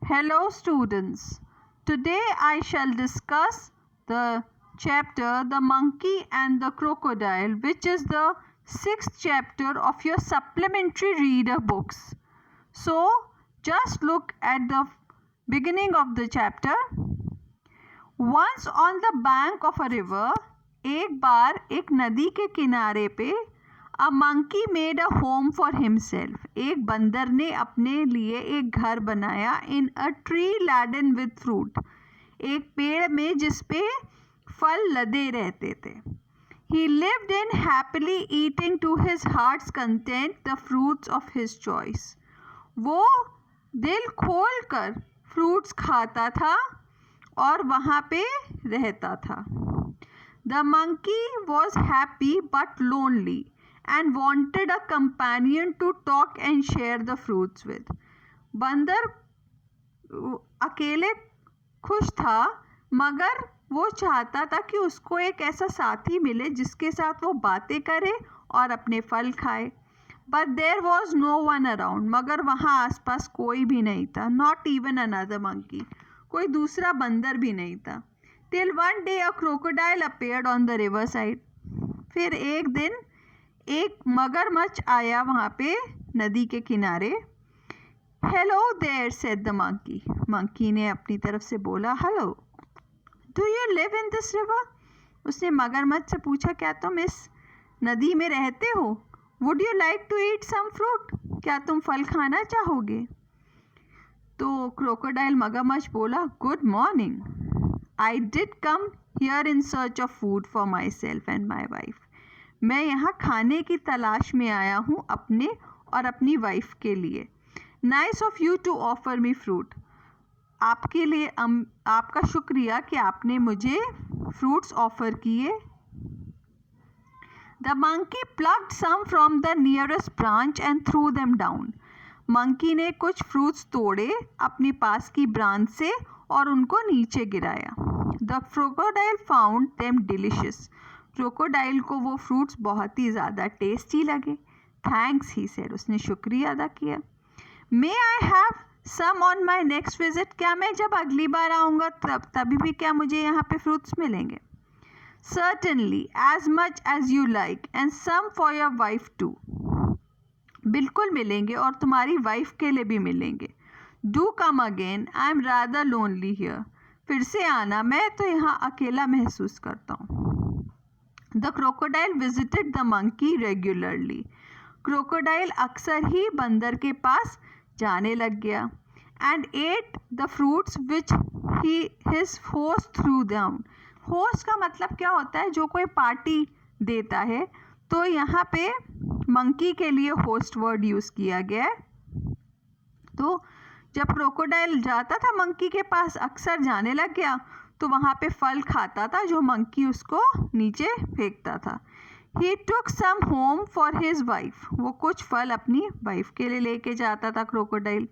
Hello students, today I shall discuss the chapter The Monkey and the Crocodile, which is the 6th chapter of your supplementary reader books. So just look at the beginning of the chapter. Once on the bank of a river, एक बार एक नदी के किनारे पे A monkey made a home for himself. एक बंदर ने अपने लिए एक घर बनाया in a tree laden with fruit. एक पेड़ में जिसपे फल लदे रहते थे. He lived in happily eating to his heart's content the fruits of his choice. वो दिल खोल कर फ्रूट्स खाता था और वहाँ पे रहता था. The monkey was happy but lonely and wanted a companion to talk and share the fruits with. बंदर अकेले खुश था मगर वो चाहता था कि उसको एक ऐसा साथी मिले जिसके साथ वो बातें करे और अपने फल खाए. But there was no one around. मगर वहाँ आसपास कोई भी नहीं था. Not even another monkey. कोई दूसरा बंदर भी नहीं था. Till one day a crocodile appeared on the river side. फिर एक दिन एक मगरमच्छ आया वहाँ पे नदी के किनारे. Hello there said the monkey. Monkey ने अपनी तरफ से बोला hello. Do you live in this river. उसने मगरमच्छ से पूछा क्या तुम इस नदी में रहते हो. Would you like to eat some fruit. क्या तुम फल खाना चाहोगे. तो क्रोकोडाइल मगरमच्छ बोला good morning. I did come here in search of food for myself and my wife. मैं यहाँ खाने की तलाश में आया हूँ अपने और अपनी वाइफ के लिए. Nice of you to offer me fruit. आपके लिए आपका शुक्रिया कि आपने मुझे फ्रूट्स ऑफर किए. The monkey plucked some from the nearest branch and threw them down. Monkey ने कुछ फ्रूट्स तोड़े अपनी पास की ब्रांच से और उनको नीचे गिराया. The crocodile found them delicious. Crocodile को वो फ्रूट्स बहुत ही ज़्यादा टेस्टी लगे. Thanks he said. उसने शुक्रिया अदा किया. May I have some on my next visit. क्या मैं जब अगली बार आऊँगा तभी भी क्या मुझे यहाँ पे फ्रूट्स मिलेंगे. Certainly as much as you like and some for your wife too. बिल्कुल मिलेंगे और तुम्हारी वाइफ के लिए भी मिलेंगे. Do come again. I am rather lonely here. फिर से आना, मैं तो यहाँ अकेला महसूस करता हूँ. The crocodile visited the monkey regularly. Crocodile अक्सर ही बंदर के पास जाने लग गया. And ate the fruits which his host threw down. Host का मतलब क्या होता है. जो कोई पार्टी देता है. तो यहाँ पे मंकी के लिए होस्ट वर्ड यूज़ किया गया है. तो जब क्रोकोडाइल जाता था मंकी के पास, अक्सर जाने लग गया, तो वहाँ पे फल खाता था जो मंकी उसको नीचे फेंकता था. He took some home for his wife. वो कुछ फल अपनी वाइफ के लिए लेके जाता था crocodile.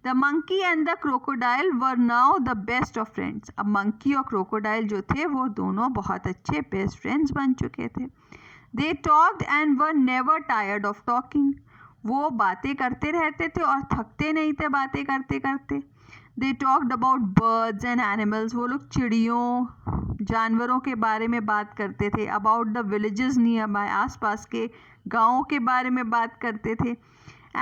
The monkey and the crocodile were now the best of friends. अब मंकी और क्रोकोडाइल जो थे वो दोनों बहुत अच्छे बेस्ट फ्रेंड्स बन चुके थे. They talked and were never tired of talking. वो बातें करते रहते थे और थकते नहीं थे बातें करते करते. They talked about birds and animals. वो लोग चिड़ियों जानवरों के बारे में बात करते थे. About the villages nearby. आसपास के गाँवों के बारे में बात करते थे.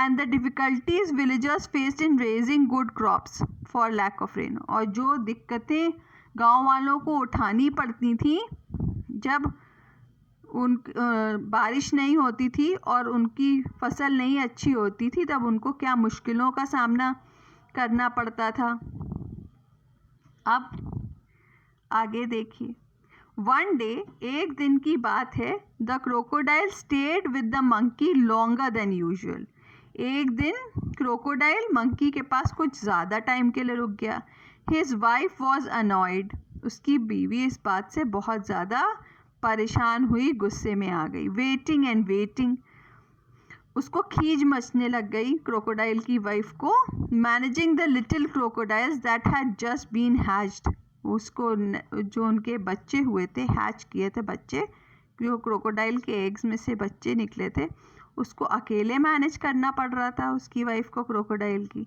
And the difficulties villagers faced in raising good crops for lack of rain. और जो दिक्कतें गाँव वालों को उठानी पड़ती थी जब बारिश नहीं होती थी और उनकी फसल नहीं अच्छी होती थी, तब उनको क्या मुश्किलों का सामना करना पड़ता था. अब आगे देखिए. वन डे, एक दिन की बात है. The crocodile stayed with the monkey longer than usual. एक दिन क्रोकोडाइल मंकी के पास कुछ ज़्यादा टाइम के लिए रुक गया. His wife was annoyed. उसकी बीवी इस बात से बहुत ज़्यादा परेशान हुई, गुस्से में आ गई. Waiting and waiting. उसको खींच मचने लग गई क्रोकोडाइल की वाइफ को. Managing the little crocodiles that had just been hatched. उसको जो उनके बच्चे हुए थे, हैच किए थे बच्चे, जो क्रोकोडाइल के एग्स में से बच्चे निकले थे, उसको अकेले मैनेज करना पड़ रहा था उसकी वाइफ को क्रोकोडाइल की.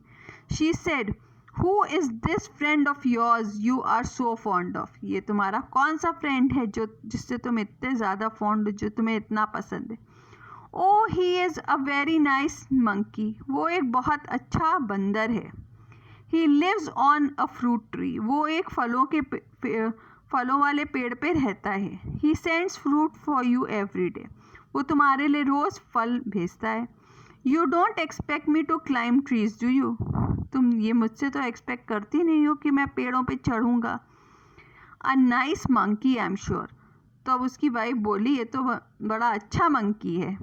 She said Who is this friend of yours you are so fond of? ये तुम्हारा कौन सा फ्रेंड है जो जिससे तुम इतने ज़्यादा फॉन्ड, जो तुम्हें इतना पसंद है? Oh, he is a very nice monkey. वो एक बहुत अच्छा बंदर है. He lives on a fruit tree. वो एक फलों वाले पेड़ पे रहता है. He sends fruit for you every day. वो तुम्हारे लिए रोज़ फल भेजता है. You don't expect me to climb trees, do you? तुम ये मुझसे तो एक्सपेक्ट करती नहीं हो कि मैं पेड़ों पे चढ़ूँगा. A nice monkey, I'm sure. तो अब उसकी वाइफ बोली, ये तो बड़ा अच्छा मंकी है.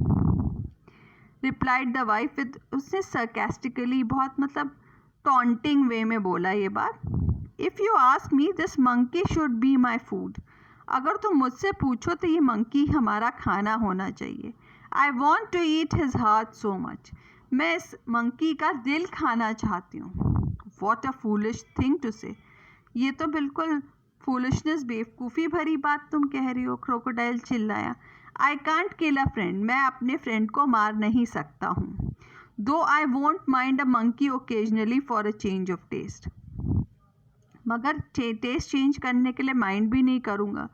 Replied the wife with, उसने sarcastically, बहुत मतलब टॉन्टिंग वे में बोला ये बात. If you ask me, this monkey should be my food. अगर तुम मुझसे पूछो तो ये मंकी हमारा खाना होना चाहिए. I want to eat his heart so much. मैं इस मंकी का दिल खाना चाहती हूँ. What a foolish thing to say. ये तो बिल्कुल फूलिशनेस, बेवकूफ़ी भरी बात तुम कह रही हो. क्रोकोडाइल चिल्लाया. I can't kill a friend. मैं अपने फ्रेंड को मार नहीं सकता हूँ. Though I won't mind a monkey occasionally for a change of taste. मगर टेस्ट चेंज करने के लिए माइंड भी नहीं करूँगा.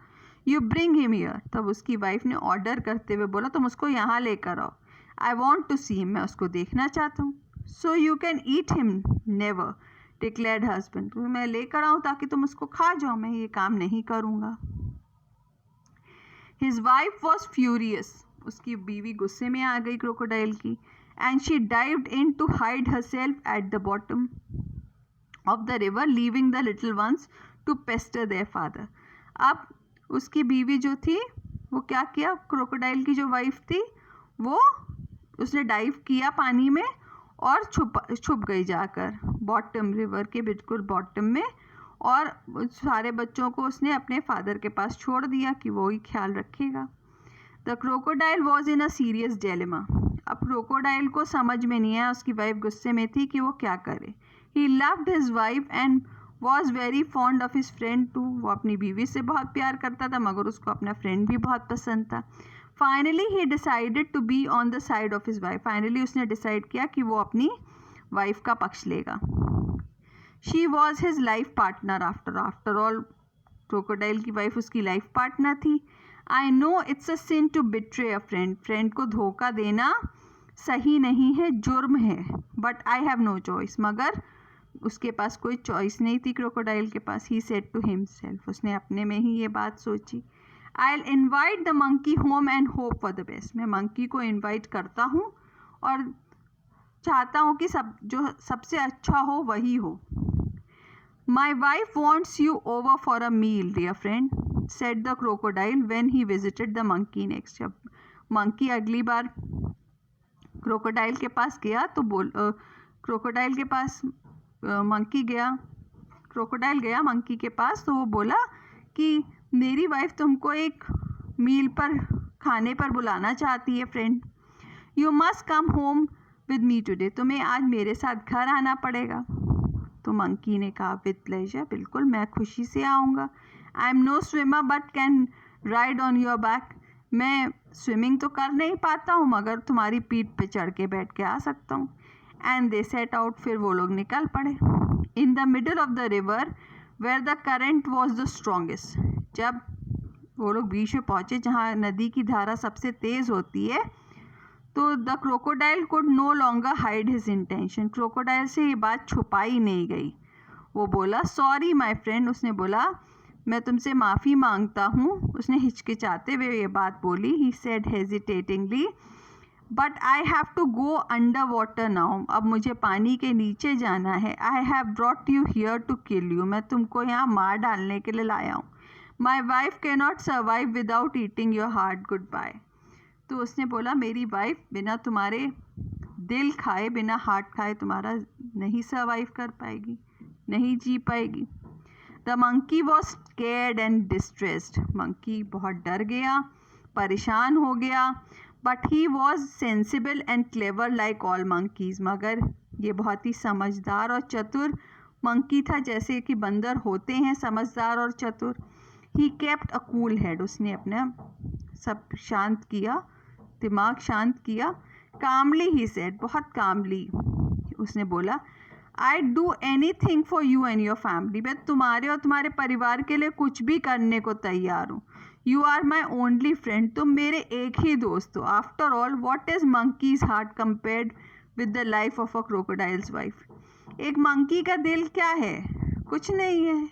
You bring him here. तब उसकी वाइफ ने ऑर्डर करते हुए बोला, तुम उसको यहाँ लेकर आओ. I want to see him. मैं उसको देखना चाहता हूँ. So you can eat him. Never, declared husband. मैं लेकर आऊँ ताकि तुम उसको खा जाओ. मैं ये काम नहीं करूँगा. His wife was furious. उसकी बीवी गुस्से में आ गई क्रोकोडाइल की. And she dived in to hide herself at the bottom of the river, leaving the little ones to pester their father. अब उसकी बीवी जो थी वो क्या किया, क्रोकोडाइल की जो वाइफ थी वो उसने डाइव किया पानी में और छुप गई जाकर बॉटम, रिवर के बिल्कुल बॉटम में, और सारे बच्चों को उसने अपने फादर के पास छोड़ दिया कि वो ही ख्याल रखेगा. The crocodile was in a serious dilemma. अब क्रोकोडाइल को समझ में नहीं आया, उसकी वाइफ गुस्से में थी कि वो क्या करे. He loved his wife and was very fond of his friend too. वो अपनी बीवी से बहुत प्यार करता था मगर उसको अपना फ्रेंड भी बहुत पसंद था. Finally he decided to be on the side of his wife. Finally उसने डिसाइड किया कि वो अपनी वाइफ का पक्ष लेगा. She was his life partner after all. Crocodile की वाइफ उसकी लाइफ पार्टनर थी. I know it's a sin to betray a friend. Friend को धोखा देना सही नहीं है, जुर्म है. But I have no choice. मगर उसके पास कोई चॉइस नहीं थी क्रोकोडाइल के पास. He said to himself. उसने अपने में ही ये बात सोची. I will invite the monkey home and hope for the best. मैं मंकी को इन्वाइट करता हूँ और चाहता हूँ कि जो सबसे अच्छा हो वही हो. My wife wants you over for a meal dear friend, said the crocodile when he visited the monkey next. जब मंकी अगली बार क्रोकोडाइल के पास गया तो क्रोकोडाइल के पास मंकी गया, क्रोकोडाइल गया मंकी के पास तो वो बोला कि मेरी वाइफ तुमको एक मील पर खाने पर बुलाना चाहती है friend. You must come home with me today. तुम्हें आज मेरे साथ घर आना पड़ेगा. तो मंकी ने कहा विद प्लेजर, बिल्कुल मैं खुशी से आऊँगा. I am no swimmer but can ride on your back. मैं स्विमिंग तो कर नहीं पाता हूँ मगर तुम्हारी पीठ पे चढ़ के बैठ के आ सकता हूँ. And they set out. फिर वो लोग निकल पड़े. In the middle of the river where the current was the strongest. जब वो लोग बीच में पहुँचे जहाँ नदी की धारा सबसे तेज़ होती है तो the crocodile could no longer hide his intention. Crocodile से ये बात छुपाई नहीं गई. वो बोला सॉरी माई फ्रेंड. उसने बोला मैं तुमसे माफ़ी मांगता हूँ. उसने हिचकिचाते हुए ये बात बोली. He said hesitatingly but I have to go under water now. अब मुझे पानी के नीचे जाना है. I have brought you here to kill you. मैं तुमको यहाँ मार डालने के लिए लाया हूँ. My wife can not survive without eating your heart. Goodbye. तो उसने बोला मेरी वाइफ बिना तुम्हारे दिल खाए, बिना हार्ट खाए तुम्हारा नहीं सर्वाइव कर पाएगी, नहीं जी पाएगी. The monkey was scared and distressed. Monkey बहुत डर गया, परेशान हो गया. But he was sensible and clever like all monkeys. मगर ये बहुत ही समझदार और चतुर मंकी था, जैसे कि बंदर होते हैं समझदार और चतुर. He kept a cool head. उसने अपना सब शांत किया, दिमाग शांत किया. कामली ही सेड, बहुत कामली उसने बोला I do any thing for you and your family, मैं तुम्हारे और तुम्हारे परिवार के लिए कुछ भी करने को तैयार हूँ. You are my only friend, तुम मेरे एक ही दोस्त हो. After all what is monkey's heart compared with the life of a crocodile's wife. एक मंकी का दिल क्या है, कुछ नहीं है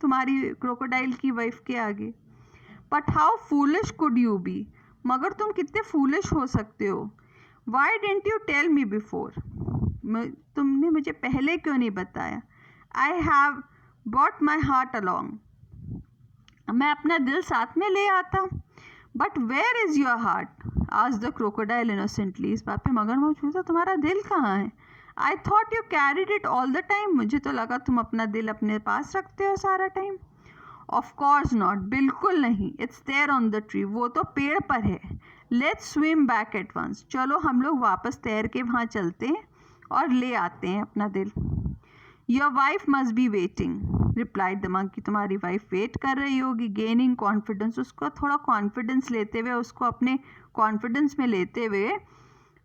तुम्हारी क्रोकोडाइल की वाइफ के आगे. But how foolish could you be, मगर तुम कितने फूलिश हो सकते हो. Why didn't you tell me before, तुमने मुझे पहले क्यों नहीं बताया. I have bought my heart along, मैं अपना दिल साथ में ले आता. But where is your heart, आज द क्रोकोडाइल इनोसेंटली. इस बात पे मगरमच्छ पूछा तुम्हारा दिल कहाँ है. I thought you carried it all the time, मुझे तो लगा तुम अपना दिल अपने पास रखते हो सारा टाइम. ऑफ कोर्स नॉट, बिल्कुल नहीं. It's there on the tree, वो तो पेड़ पर है. Let's swim back at once, चलो हम लोग वापस तैर के वहाँ चलते हैं और ले आते हैं अपना दिल. Your wife must be waiting, replied the monkey. तुम्हारी वाइफ वेट कर रही होगी. गेनिंग कॉन्फिडेंस, उसको थोड़ा कॉन्फिडेंस लेते हुए, उसको अपने कॉन्फिडेंस में लेते हुए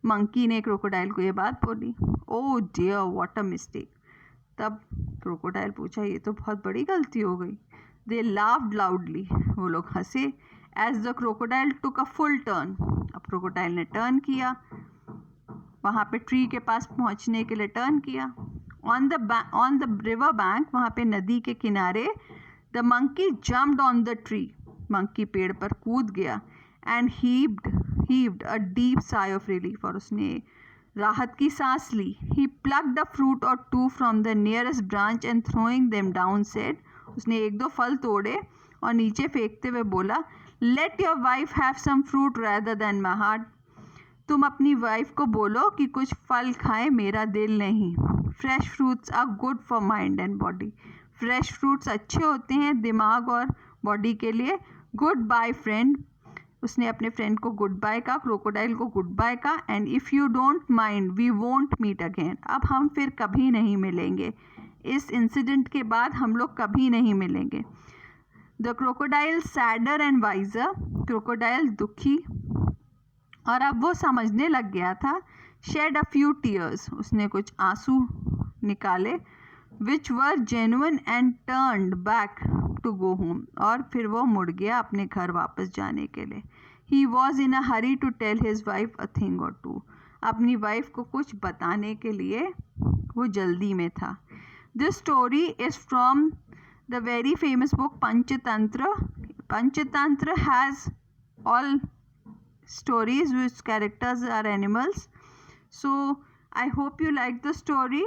मंकी ने क्रोकोडाइल को ये बात बोली. Oh dear what a mistake. तब क्रोकोडाइल पूछा ये तो बहुत बड़ी गलती हो गई. दे लाफ्ड लाउडली, वो लोग हंसे. As the crocodile took a full turn, अब क्रोकोडाइल ने टर्न किया, वहाँ पे ट्री के पास पहुँचने के लिए टर्न किया. ऑन द रिवर बैंक, वहाँ पे नदी के किनारे, the monkey jumped on the tree, monkey पेड़ पर कूद गया. And heaved a deep sigh of relief, और उसने राहत की सांस ली. He plucked a fruit or two from the nearest branch and throwing them down said, उसने एक दो फल तोड़े और नीचे फेंकते हुए बोला, let your wife have some fruit rather than my heart. तुम अपनी वाइफ को बोलो कि कुछ फल खाए, मेरा दिल नहीं. Fresh fruits are good for mind and body, fresh fruits अच्छे होते हैं दिमाग और बॉडी के लिए. गुड बाय फ्रेंड, उसने अपने फ्रेंड को गुड बाय कहा, क्रोकोडाइल को गुड बाय कहा. And if you don't mind we won't meet again, अब हम फिर कभी नहीं मिलेंगे. इस इंसिडेंट के बाद हम लोग कभी नहीं मिलेंगे. The crocodile sadder and wiser, crocodile दुखी और अब वो समझने लग गया था. शेड अ फ्यू टीयर्स, उसने कुछ आंसू निकाले. Which were genuine and turned back to go home, और फिर वो मुड़ गया अपने घर वापस जाने के लिए. He was in a hurry to tell his wife a thing और टू, अपनी वाइफ को कुछ बताने के लिए वो जल्दी में था. This story is from the very famous book Panchatantra. Panchatantra has all stories whose characters are animals. So I hope you like the story.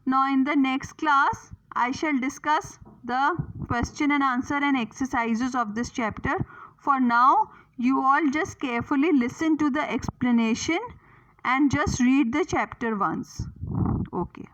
Now in the next class I shall discuss the question and answer and exercises of this chapter. For now you all just carefully listen to the explanation and just read the chapter once. Okay.